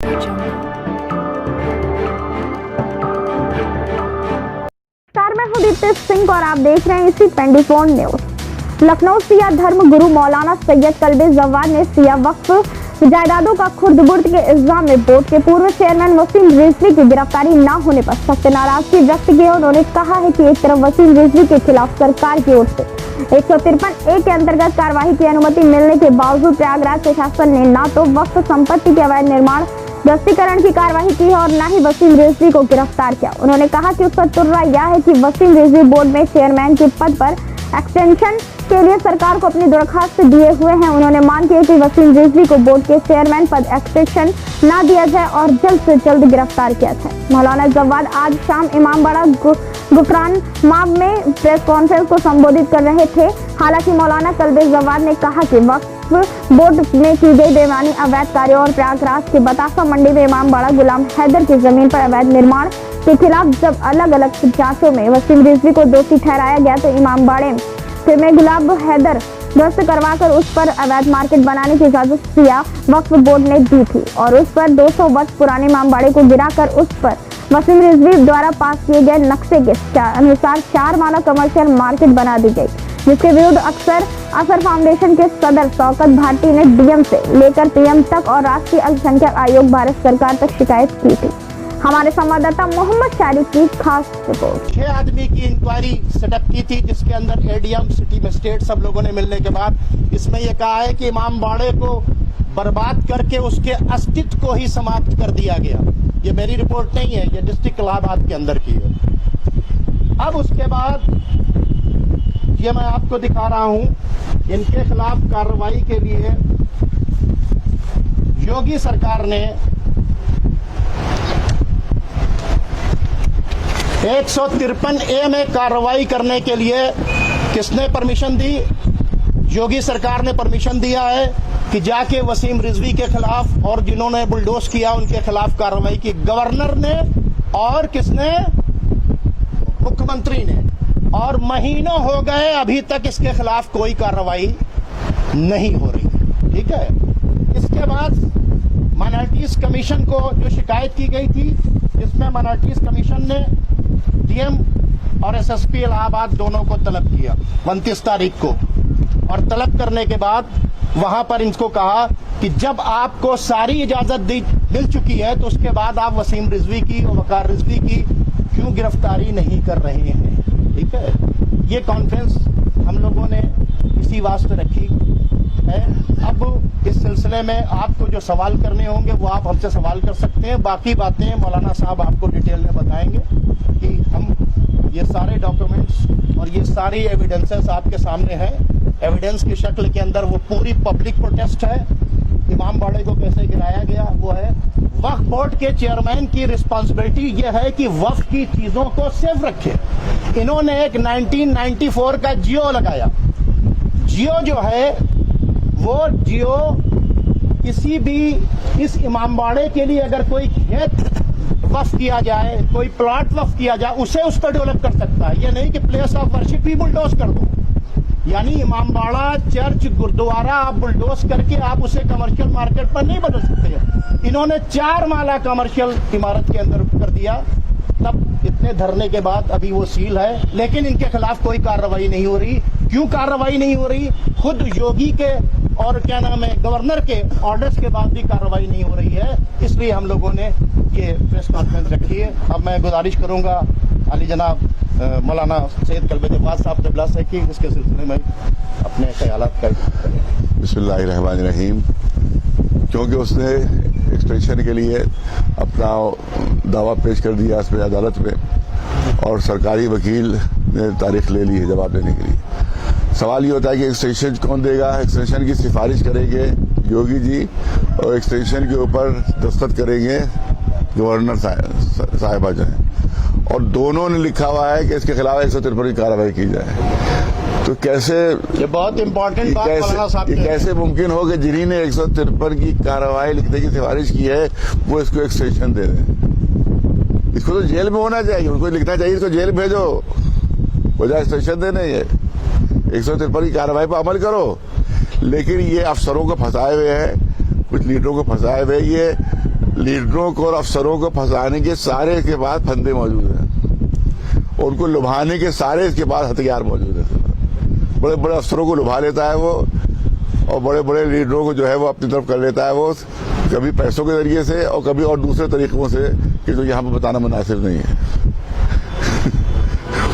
नमस्कार, मैं हूं दीप्ति सिंह और आप देख रहे हैं इसी 24 न्यूज। लखनऊ सिया धर्म गुरु मौलाना सैयद कल्बे जवाद ने सिया वक्फ जायदादों का खुर्द-बुर्द के इल्जाम में बोर्ड के पूर्व चेयरमैन वसीम रिजवी की गिरफ्तारी न होने पर सख्त नाराजगी व्यक्त की। उन्होंने कहा है कि एक तरफ वसीम रिजवी के खिलाफ सरकार की ओर से 153A के अंतर्गत कार्रवाई की अनुमति मिलने के बावजूद प्रयागराज प्रशासन ने न तो वक्फ संपत्ति के अवैध निर्माण ध्वस्तीकरण की कार्रवाई की है और न ही वसीम रिजवी को गिरफ्तार किया। उन्होंने कहा कि उसका तुर्रा यह है कि वसीम रिजवी बोर्ड में चेयरमैन के पद पर एक्सटेंशन के लिए सरकार को अपनी दरखास्त दिए हुए हैं। उन्होंने मांग की है कि वसीम रिजवी को बोर्ड के चेयरमैन पद एक्सटेंशन न दिया जाए और जल्द से जल्द गिरफ्तार किया जाए। मौलाना जवाद आज शाम इमामबाड़ा गुफरान माब में प्रेस कॉन्फ्रेंस को संबोधित कर रहे थे। हालांकि मौलाना कल्बे जवाद ने कहा कि वक्फ बोर्ड में की गई बेईमानी अवैध कार्यों और प्रयागराज के बतासा मंडी में इमामबाड़ा गुलाम हैदर की जमीन पर अवैध निर्माण के खिलाफ जब अलग अलग जांचों में वसीम रिजवी को दोषी ठहराया गया तो इमामबाड़े में गुलाम हैदर ध्वस्त करवाकर उस पर अवैध मार्केट बनाने की इजाजत सिया वक्फ बोर्ड ने दी थी और उस पर 200 वर्ष पुराने इमामबाड़े को गिराकर उस पर वसीम रिजवी द्वारा पास किए गए नक्शे के अनुसार 4 माला कमर्शियल मार्केट बना दी गई, जिसके विरुद्ध असर फाउंडेशन के सदर शौकत भाटी ने डीएम से लेकर पीएम तक और राष्ट्रीय अल्पसंख्यक आयोग भारत सरकार तक शिकायत की थी। हमारे संवाददाता मोहम्मद शारिक की खास रिपोर्ट। 6 आदमी की इंक्वायरी सेटअप की थी, जिसके अंदर एडीएम सिटी मजिस्ट्रेट सब लोगों ने मिलने के बाद इसमें यह कहा है कि इमामबाड़े को बर्बाद करके उसके अस्तित्व को ही समाप्त कर दिया गया। ये मेरी रिपोर्ट नहीं है, ये डिस्ट्रिक्ट इलाहाबाद के अंदर की है। अब उसके बाद ये मैं आपको दिखा रहा हूं, इनके खिलाफ कार्रवाई के लिए योगी सरकार ने 153A में कार्रवाई करने के लिए किसने परमिशन दी? योगी सरकार ने परमिशन दिया है कि जाके वसीम रिजवी के खिलाफ और जिन्होंने बुलडोज किया उनके खिलाफ कार्रवाई की। गवर्नर ने और किसने? मुख्यमंत्री ने। और महीनों हो गए अभी तक इसके खिलाफ कोई कार्रवाई नहीं हो रही। ठीक है। इसके बाद माइनॉरिटीज कमीशन को जो शिकायत की गई थी, इसमें माइनॉरिटीज कमीशन ने डीएम और एसएसपी इलाहाबाद दोनों को तलब किया 29 तारीख को, और तलब करने के बाद वहां पर इनको कहा कि जब आपको सारी इजाजत मिल चुकी है तो उसके बाद आप वसीम रिजवी की और वकार रिजवी की क्यों गिरफ्तारी नहीं कर रहे हैं। ठीक है। ये कॉन्फ्रेंस हम लोगों ने इसी वास्ते रखी है। अब इस सिलसिले में आपको जो सवाल करने होंगे वो आप हमसे सवाल कर सकते हैं। बाकी बातें मौलाना साहब आपको डिटेल में बताएंगे कि हम ये सारे डॉक्यूमेंट्स और ये सारी एविडेंसेस आपके सामने हैं। एविडेंस की शक्ल के अंदर वो पूरी पब्लिक प्रोटेस्ट है, इमामबाड़े को कैसे गिराया गया वो है। वक्फ बोर्ड के चेयरमैन की रिस्पांसिबिलिटी ये है कि वक्फ की चीजों को सेफ रखे। इन्होंने एक 1994 का जियो लगाया। जियो जो है वो जियो किसी भी इस इमामबाड़े के लिए अगर कोई खेत वक्फ किया जाए, कोई प्लॉट वक्फ किया जाए, उसे उस पर डेवलप कर सकता है। ये नहीं कि place of worship he bulldoze कर दो। यानी इमामबाड़ा चर्च गुरुद्वारा आप बुलडोज करके आप उसे कमर्शियल मार्केट पर नहीं बदल सकते। इन्होंने 4 माला कमर्शियल इमारत के अंदर कर दिया। तब इतने धरने के बाद अभी वो सील है, लेकिन इनके खिलाफ कोई कार्रवाई नहीं हो रही। क्यों कार्रवाई नहीं हो रही? खुद योगी के और क्या नाम है गवर्नर के ऑर्डर्स के बाद भी कार्रवाई नहीं हो रही है। इसलिए हम लोगों ने ये प्रेस कॉन्फ्रेंस रखी है। अब मैं गुजारिश करूंगा अली जनाब मौलाना सैयद कल्बे जवाद साहब तबला से कि इसके सिलसिले में अपने ख्यालात करें। बिस्मिल्लाहिर्रहमानिर्रहीम। क्योंकि उसने एक्सटेंशन के लिए अपना दावा पेश कर दिया इसमें अदालत में और सरकारी वकील ने तारीख ले ली है जवाब देने के लिए। सवाल ये होता है कि एक्सटेंशन कौन देगा? एक्सटेंशन की सिफारिश करेंगे योगी जी और एक्सटेंशन के ऊपर दस्तखत करेंगे गवर्नर साहिबा जो है, और दोनों ने लिखा हुआ है कि इसके खिलाफ 153 की कार्रवाई की जाए। तो कैसे, ये बहुत इंपॉर्टेंट बात मौलाना साहब, कैसे मुमकिन हो कि जिन्होंने 153 की कार्रवाई लिखने की सिफारिश की है वो इसको एक्सटेंशन दे दें? इसको तो जेल में होना चाहिए, उनको लिखना चाहिए इसको जेल भेजो, वजह एक्सटेंशन देने। ये 153 की कार्रवाई पर अमल करो। लेकिन ये अफसरों को फंसाए हुए हैं, कुछ लीडरों को फंसाए हुए। ये लीडरों को और अफसरों को फंसाने के सारे इसके पास फंदे मौजूद हैं, उनको लुभाने के सारे इसके पास हथियार मौजूद हैं। बड़े बड़े अफसरों को लुभा लेता है वो, और बड़े बड़े लीडरों को जो है वो अपनी तरफ कर लेता है वो, कभी पैसों के जरिए से और कभी और दूसरे तरीकों से, कि जो यहाँ पर बताना मुनासिब नहीं है।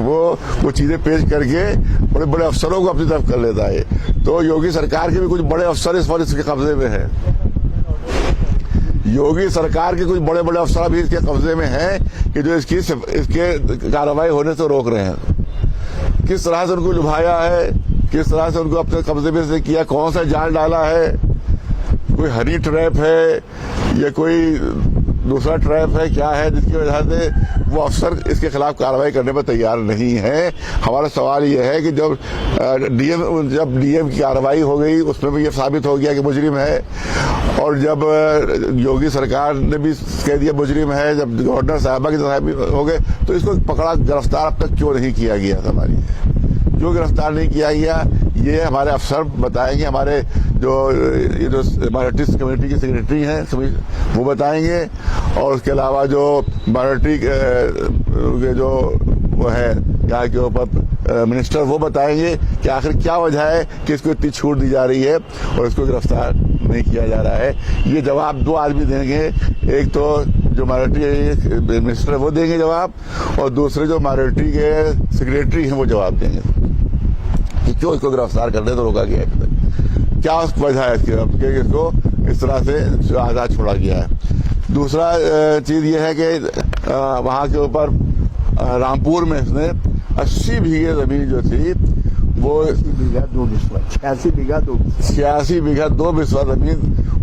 वो चीजें पेश करके बड़े बड़े अफसरों को अपनी तरफ कर लेता है। तो योगी सरकार के भी कुछ बड़े अफसर इस वक्त इसके कब्जे में है। योगी सरकार के कुछ बड़े बड़े अफसर भी इसके कब्जे में हैं कि जो इसके कार्रवाई होने से रोक रहे हैं। किस तरह से उनको लुभाया है, किस तरह से उनको अपने कब्जे में से किया, कौन सा जाल डाला है, कोई हनी ट्रैप है या कोई दूसरा ट्रैप है, क्या है, जिसकी वजह से वो अफसर इसके खिलाफ कार्रवाई करने पर तैयार नहीं है। हमारा सवाल ये है कि जब डीएम की कार्रवाई हो गई उसमें भी ये साबित हो गया कि मुजरिम है, और जब योगी सरकार ने भी कह दिया मुजरिम है, जब गवर्नर साहबा की तरह भी हो गए, तो इसको पकड़ा, गिरफ्तार अब तक क्यों नहीं किया गया? हमारी क्यों गिरफ्तार नहीं किया गया, ये हमारे अफसर बताएंगे। हमारे जो माइनॉरिटीज कम्युनिटी के सेक्रेटरी हैं वो बताएंगे, और उसके अलावा जो माइनॉरिटी के जो वो है यहाँ के ऊपर मिनिस्टर, वो बताएंगे कि आखिर क्या वजह है कि इसको इतनी छूट दी जा रही है और इसको गिरफ्तार नहीं किया जा रहा है। ये जवाब दो आदमी देंगे, एक तो जो माइनॉरिटी मिनिस्टर वो देंगे जवाब, और दूसरे जो माइनॉरिटी के सेक्रेटरी हैं वो जवाब देंगे कि क्यों इसको गिरफ्तार करने तो रोका गया है, क्या वजह है इसको इस तरह से आजाद छोड़ा गया है। दूसरा चीज ये है कि वहां के ऊपर रामपुर में इसने 80 बीघे जमीन जो थी वो 86 बीघा 2 बिस्वा जमीन,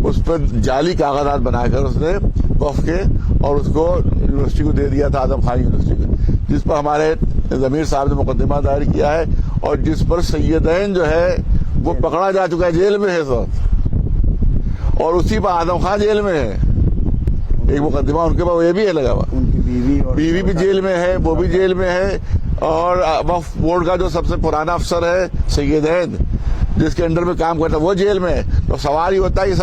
उस पर जाली कागजात बनाकर उसने वक्फ के और उसको यूनिवर्सिटी को दे दिया था, आदम खान यूनिवर्सिटी को, जिस पर हमारे जमीर साहब ने मुकदमा दायर किया है, और जिस पर सैयदैन जो है वो पकड़ा जा चुका है, जेल में है सब, और उसी पर आदम खान जेल में है। एक मुकदमा उनके पास ये भी है लगा हुआ, उनकी बीवी भी जेल में है, वो भी जेल में है, और वक्फ बोर्ड का जो सबसे पुराना अफसर है सैयदैन जिसके अंडर में काम करता है वो जेल में है। तो सवाल ही होता है ये सब